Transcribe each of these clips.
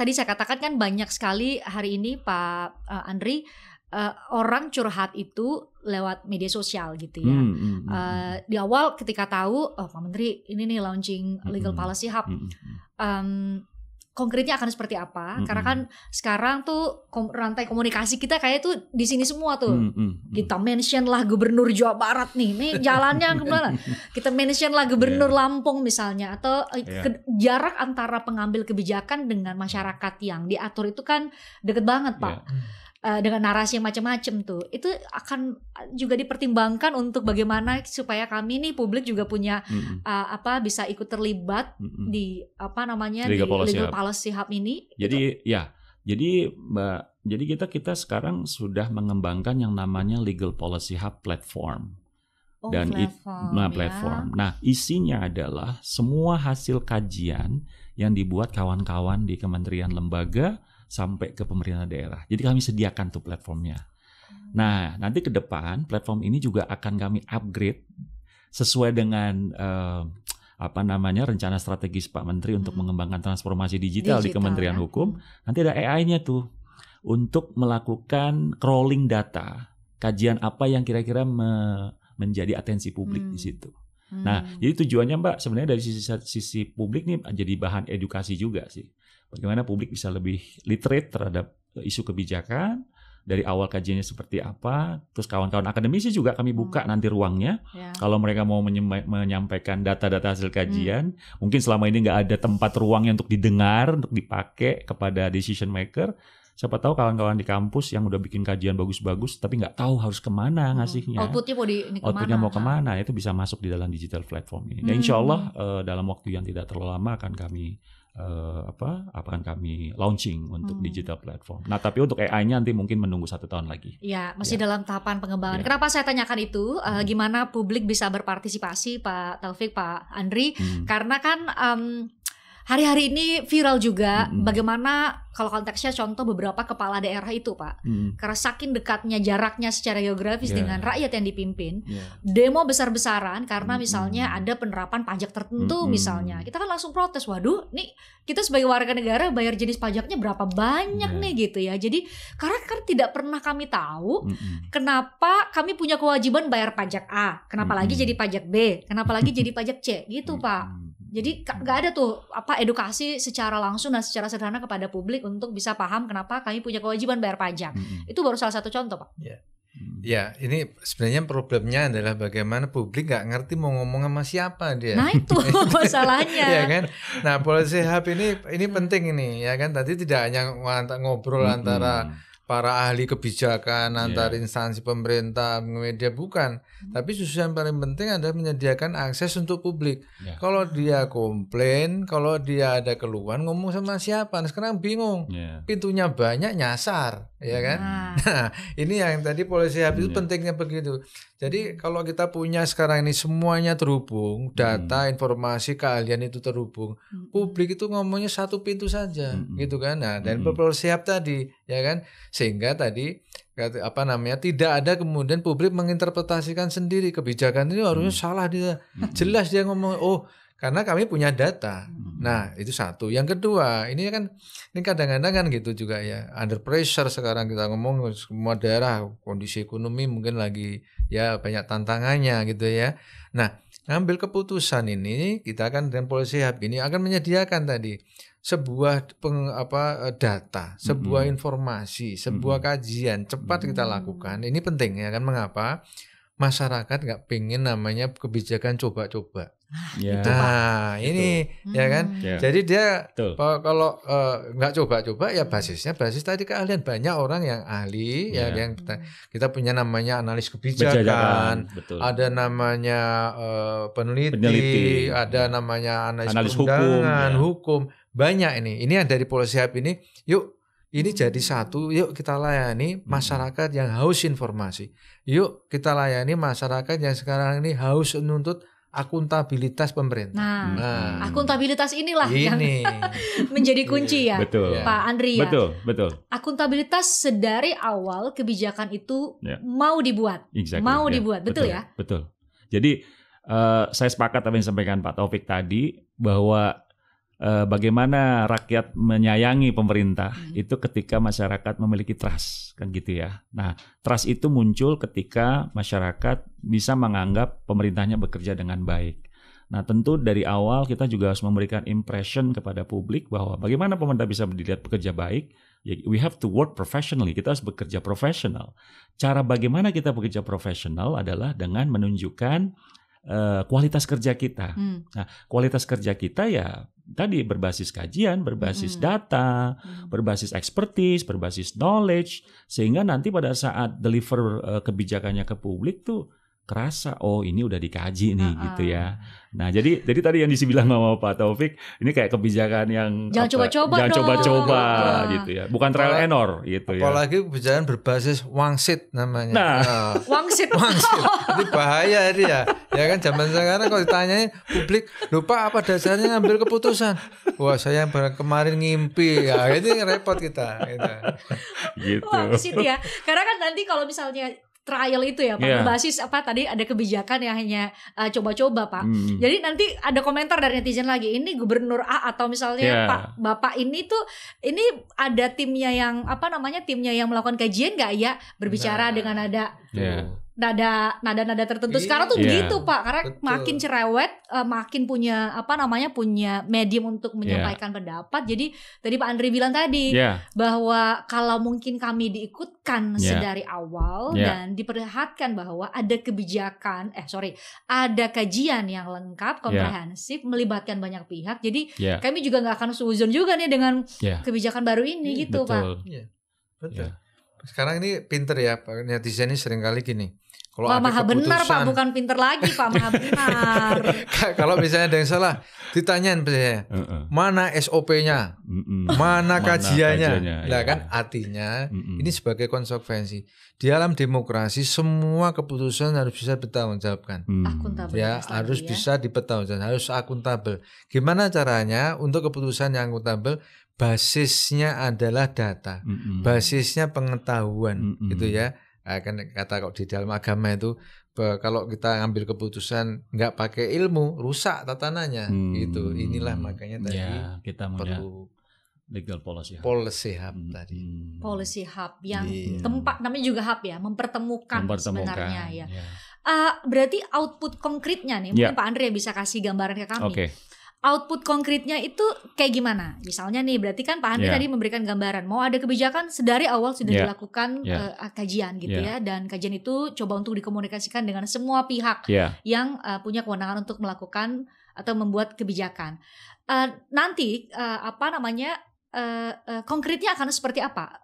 tadi saya katakan kan banyak sekali hari ini Pak Andri, orang curhat itu lewat media sosial gitu ya. Di awal ketika tahu, oh Pak Menteri ini nih launching Legal Policy Hub, konkretnya akan seperti apa? Karena kan sekarang tuh rantai komunikasi kita kayak tuh di sini semua tuh. Kita mention lah Gubernur Jawa Barat nih jalannya kemana? Kita mention lah Gubernur Lampung misalnya, atau jarak antara pengambil kebijakan dengan masyarakat yang diatur itu kan deket banget Pak. Dengan narasi yang macam-macam tuh, itu akan juga dipertimbangkan untuk bagaimana supaya kami nih publik juga punya bisa ikut terlibat di Legal Policy Hub ini. Jadi jadi Mbak, jadi kita sekarang sudah mengembangkan yang namanya Legal Policy Hub platform. Dan platform. Nah, isinya adalah semua hasil kajian yang dibuat kawan-kawan di kementerian lembaga sampai ke pemerintah daerah. Jadi kami sediakan tuh platformnya. Nah, nanti ke depan platform ini juga akan kami upgrade sesuai dengan rencana strategis Pak Menteri untuk mengembangkan transformasi digital di Kementerian Hukum. Nanti ada AI-nya tuh untuk melakukan crawling data, kajian apa yang kira-kira menjadi atensi publik di situ. Nah, jadi tujuannya Mbak sebenarnya dari sisi publik nih jadi bahan edukasi juga sih. Bagaimana publik bisa lebih literate terhadap isu kebijakan, dari awal kajiannya seperti apa, terus kawan-kawan akademisi juga kami buka nanti ruangnya. Kalau mereka mau menyampaikan data-data hasil kajian, mungkin selama ini nggak ada tempat ruangnya untuk didengar, untuk dipakai kepada decision maker. Siapa tahu kawan-kawan di kampus yang udah bikin kajian bagus-bagus, tapi nggak tahu harus kemana ngasihnya. Outputnya mau kemana, itu bisa masuk di dalam digital platform ini. Dan insya Allah dalam waktu yang tidak terlalu lama akan kami launching untuk digital platform. Nah, tapi untuk AI-nya nanti mungkin menunggu 1 tahun lagi. Ya, masih dalam tahapan pengembangan. Kenapa saya tanyakan itu? Gimana publik bisa berpartisipasi, Pak Taufik, Pak Andri? Karena kan hari-hari ini viral juga bagaimana kalau konteksnya contoh beberapa kepala daerah itu Pak, karena saking dekatnya jaraknya secara geografis dengan rakyat yang dipimpin, demo besar-besaran karena misalnya ada penerapan pajak tertentu misalnya, kita kan langsung protes, waduh nih kita sebagai warga negara bayar jenis pajaknya berapa banyak nih gitu ya. Jadi karena kan tidak pernah kami tahu kenapa kami punya kewajiban bayar pajak A, kenapa lagi jadi pajak B, kenapa lagi jadi pajak C gitu Pak. Jadi nggak ada tuh edukasi secara langsung dan secara sederhana kepada publik untuk bisa paham kenapa kami punya kewajiban bayar pajak. Itu baru salah satu contoh Pak. Ya, ini sebenarnya problemnya adalah bagaimana publik nggak ngerti mau ngomong sama siapa dia. Nah itu masalahnya. Ya kan. Nah, Policy Hub ini penting ini ya kan. Tadi tidak hanya ngobrol antara para ahli kebijakan antar instansi pemerintah, media, bukan. Tapi justru yang paling penting adalah menyediakan akses untuk publik. Kalau dia komplain, kalau dia ada keluhan, ngomong sama siapa? Nah, sekarang bingung. Pintunya banyak, nyasar, ya kan? Nah, ini yang tadi Policy Hub itu pentingnya begitu. Jadi kalau kita punya sekarang ini semuanya terhubung, data, informasi, keahlian itu terhubung. Publik itu ngomongnya satu pintu saja, gitu kan? Nah, dan Policy Hub tadi, ya kan? Sehingga tadi tidak ada kemudian publik menginterpretasikan sendiri kebijakan ini harusnya salah dia. Jelas dia ngomong, oh karena kami punya data. Nah, itu satu. Yang kedua, ini kadang-kadang kan gitu juga ya. Under pressure sekarang kita ngomong semua daerah kondisi ekonomi mungkin lagi ya banyak tantangannya gitu ya. Nah, ngambil keputusan ini kita kan dengan Policy Hub ini akan menyediakan tadi sebuah data, sebuah informasi, sebuah kajian cepat kita lakukan. Ini penting ya kan, mengapa masyarakat nggak pengen namanya kebijakan coba-coba. Nah ini ya kan. Jadi dia kalau nggak coba-coba ya basis tadi keahlian. Banyak orang yang ahli ya yang kita punya namanya analis kebijakan, ada namanya peneliti, ada namanya analis hukum. Banyak ini yang dari Policy Hub ini. Yuk ini jadi satu, yuk kita layani masyarakat yang haus informasi. Yuk kita layani masyarakat yang sekarang ini haus menuntut akuntabilitas pemerintah. Nah, akuntabilitas inilah yang menjadi kunci ya, Pak Andri ya. Betul. Akuntabilitas sedari awal kebijakan itu mau dibuat, betul ya? Betul. Jadi saya sepakat apa yang disampaikan Pak Taufik tadi bahwa bagaimana rakyat menyayangi pemerintah itu ketika masyarakat memiliki trust, kan gitu ya. Nah, trust itu muncul ketika masyarakat bisa menganggap pemerintahnya bekerja dengan baik. Nah, tentu dari awal kita juga harus memberikan impression kepada publik bahwa bagaimana pemerintah bisa dilihat bekerja baik. We have to work professionally. Kita harus bekerja profesional. Cara bagaimana kita bekerja profesional adalah dengan menunjukkan kualitas kerja kita. Nah, kualitas kerja kita ya tadi berbasis kajian, berbasis data, berbasis expertise, berbasis knowledge, sehingga nanti pada saat deliver kebijakannya ke publik tuh kerasa, oh ini udah dikaji nih gitu ya. Nah jadi tadi yang dibilang sama Pak Taufik, ini kayak kebijakan yang jangan coba-coba gitu ya, bukan trial and error gitu ya. Apalagi kebijakan berbasis wangsit namanya. Nah, wangsit. Ini bahaya ini ya. Ya kan zaman sekarang kalau ditanyain publik, lupa apa dasarnya ngambil keputusan. Wah saya kemarin ngimpi, ya ini repot kita. Gitu. Wangsit ya, karena kan nanti kalau misalnya trial itu ya Pak, berbasis apa tadi ada kebijakan yang hanya coba-coba Pak. Jadi nanti ada komentar dari netizen lagi, ini Gubernur A atau misalnya Pak Bapak ini tuh ini ada timnya yang timnya yang melakukan kajian nggak ya berbicara dengan nada nada tertentu. Sekarang tuh begitu Pak, karena makin cerewet, makin punya punya medium untuk menyampaikan pendapat. Jadi tadi Pak Andri bilang tadi bahwa kalau mungkin kami diikutkan sedari awal dan diperlihatkan bahwa ada kebijakan, ada kajian yang lengkap, komprehensif, melibatkan banyak pihak. Jadi kami juga nggak akan suzon juga nih dengan kebijakan baru ini gitu Pak. Betul. Sekarang ini pinter ya Pak, netizen ini seringkali gini. Kalau Wah, maha benar Pak, bukan pinter lagi Pak, maha benar. Kalau misalnya ada yang salah, ditanyain misalnya, mana SOP-nya, mana kajiannya. Nah kan artinya ini sebagai konsekuensi. Di dalam demokrasi semua keputusan harus bisa bertanggungjawabkan. Akuntabel. Ya, harus bisa dipertanggungjawabkan, harus akuntabel. Gimana caranya untuk keputusan yang akuntabel? Basisnya adalah data, basisnya pengetahuan, gitu ya. Kan kata kok di dalam agama itu kalau kita ngambil keputusan nggak pakai ilmu rusak tatanannya gitu. Inilah makanya tadi kita perlu legal policy hub tadi. Policy hub yang tempat namanya juga hub ya, mempertemukan sebenarnya ya. Berarti output konkretnya nih mungkin Pak Andre bisa kasih gambaran ke kami. Output konkretnya itu kayak gimana? Misalnya nih, berarti kan Pak Andri tadi memberikan gambaran, mau ada kebijakan sedari awal sudah dilakukan kajian gitu ya, dan kajian itu coba untuk dikomunikasikan dengan semua pihak yang punya kewenangan untuk melakukan atau membuat kebijakan. Nanti konkretnya akan seperti apa?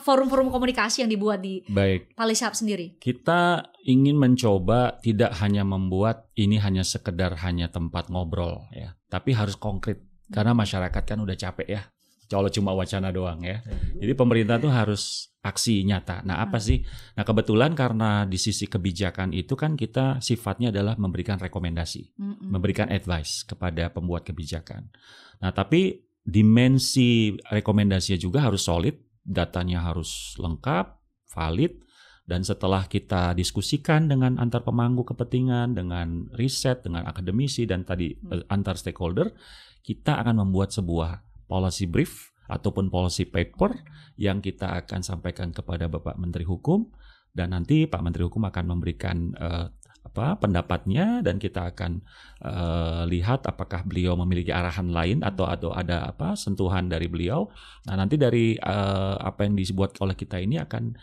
Forum-forum komunikasi yang dibuat di Policy Hub sendiri. Kita ingin mencoba tidak hanya membuat ini hanya sekedar hanya tempat ngobrol ya, tapi harus konkret karena masyarakat kan udah capek ya. Kalau cuma wacana doang ya. Jadi pemerintah tuh harus aksi nyata. Nah, apa sih? Nah, kebetulan karena di sisi kebijakan itu kan kita sifatnya adalah memberikan rekomendasi, memberikan advice kepada pembuat kebijakan. Nah, tapi dimensi rekomendasinya juga harus solid, datanya harus lengkap, valid, dan setelah kita diskusikan dengan antar pemangku kepentingan, dengan riset, dengan akademisi, dan tadi antar stakeholder, kita akan membuat sebuah policy brief ataupun policy paper yang kita akan sampaikan kepada Bapak Menteri Hukum, dan nanti Pak Menteri Hukum akan memberikan pendapatnya, dan kita akan lihat apakah beliau memiliki arahan lain atau ada sentuhan dari beliau. Nah, nanti dari apa yang dibuat oleh kita ini akan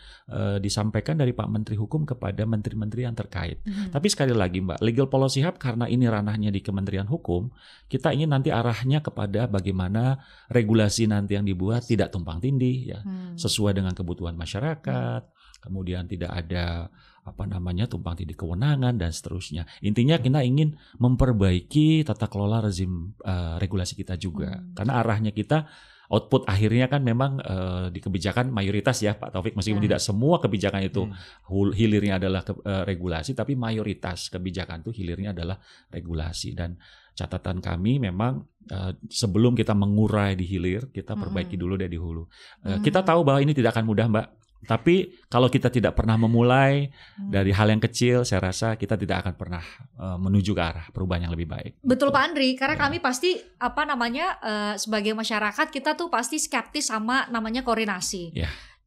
disampaikan dari Pak Menteri Hukum kepada menteri-menteri yang terkait. Tapi sekali lagi Mbak, Legal Policy Hub karena ini ranahnya di Kementerian Hukum, kita ingin nanti arahnya kepada bagaimana regulasi nanti yang dibuat tidak tumpang tindih ya, sesuai dengan kebutuhan masyarakat. Kemudian tidak ada tumpang tindih kewenangan dan seterusnya. Intinya kita ingin memperbaiki tata kelola rezim regulasi kita juga. Karena arahnya kita output akhirnya kan memang di kebijakan mayoritas ya Pak Taufik, meskipun tidak semua kebijakan itu hilirnya adalah regulasi, tapi mayoritas kebijakan itu hilirnya adalah regulasi. Dan catatan kami memang sebelum kita mengurai di hilir, kita perbaiki dulu dari hulu. Kita tahu bahwa ini tidak akan mudah Mbak. Tapi kalau kita tidak pernah memulai dari hal yang kecil, saya rasa kita tidak akan pernah menuju ke arah perubahan yang lebih baik. Betul Pak Andri, karena kami pasti sebagai masyarakat kita tuh pasti skeptis sama namanya koordinasi.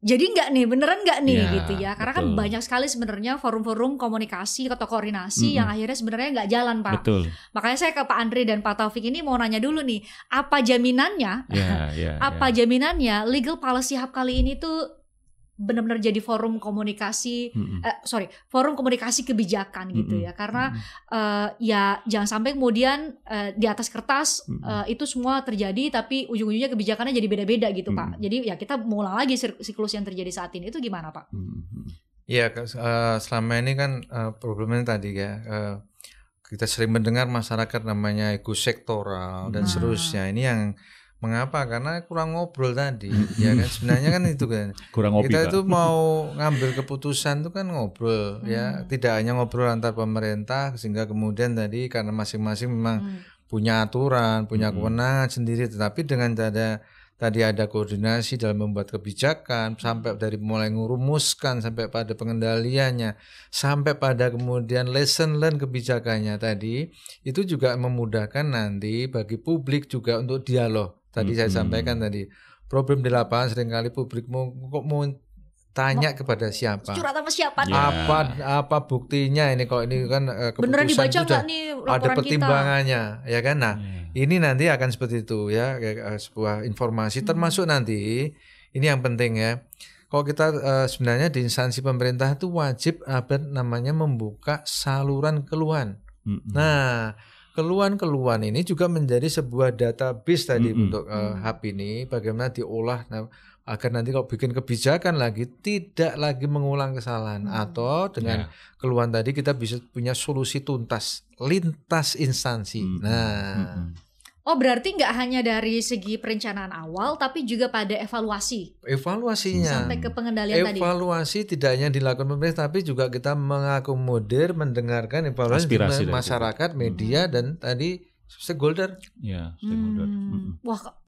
Jadi beneran nggak nih gitu ya, karena kan banyak sekali sebenarnya forum-forum komunikasi atau koordinasi yang akhirnya sebenarnya nggak jalan Pak. Betul. Makanya saya ke Pak Andri dan Pak Taufik ini mau nanya dulu nih, apa jaminannya? Jaminannya Legal Policy Hub kali ini tuh benar-benar jadi forum komunikasi, forum komunikasi kebijakan gitu ya, karena ya jangan sampai kemudian di atas kertas itu semua terjadi, tapi ujung-ujungnya kebijakannya jadi beda-beda gitu Pak. Jadi ya kita mengulang lagi siklus yang terjadi saat ini, itu gimana Pak? Ya selama ini kan problemnya tadi ya, kita sering mendengar masyarakat namanya ego sektoral dan seterusnya. Ini yang mengapa? Karena kurang ngobrol tadi, ya kan? Sebenarnya kan itu kan. Kurang ngopi, kita itu mau ngambil keputusan itu kan ngobrol, ya. Tidak hanya ngobrol antar pemerintah, sehingga kemudian tadi karena masing-masing memang punya aturan, punya kewenangan sendiri, tetapi dengan tadi ada koordinasi dalam membuat kebijakan, sampai dari mulai ngurumuskan sampai pada pengendaliannya, sampai pada kemudian lesson learn kebijakannya tadi, itu juga memudahkan nanti bagi publik juga untuk dialog. Tadi saya sampaikan tadi, problem di lapangan seringkali publik mau tanya kepada siapa? Curhat sama siapa? Apa buktinya ini? Kok ini kan beneran dibaca keputusan nggak nih laporan ada pertimbangannya, ya kan? Nah, ini nanti akan seperti itu ya, sebuah informasi termasuk nanti ini yang penting ya. Kalau kita sebenarnya di instansi pemerintah itu wajib namanya membuka saluran keluhan. Nah, keluhan-keluhan ini juga menjadi sebuah database tadi untuk hub ini, bagaimana diolah agar nanti kalau bikin kebijakan lagi tidak lagi mengulang kesalahan, atau dengan keluhan tadi kita bisa punya solusi tuntas lintas instansi. Oh, berarti nggak hanya dari segi perencanaan awal, tapi juga pada evaluasinya sampai ke pengendalian tadi. Evaluasi tidak hanya dilakukan pemerintah, tapi juga kita mengakomodir, mendengarkan evaluasi masyarakat, media dan tadi stakeholder. Ya, stakeholder. Wah,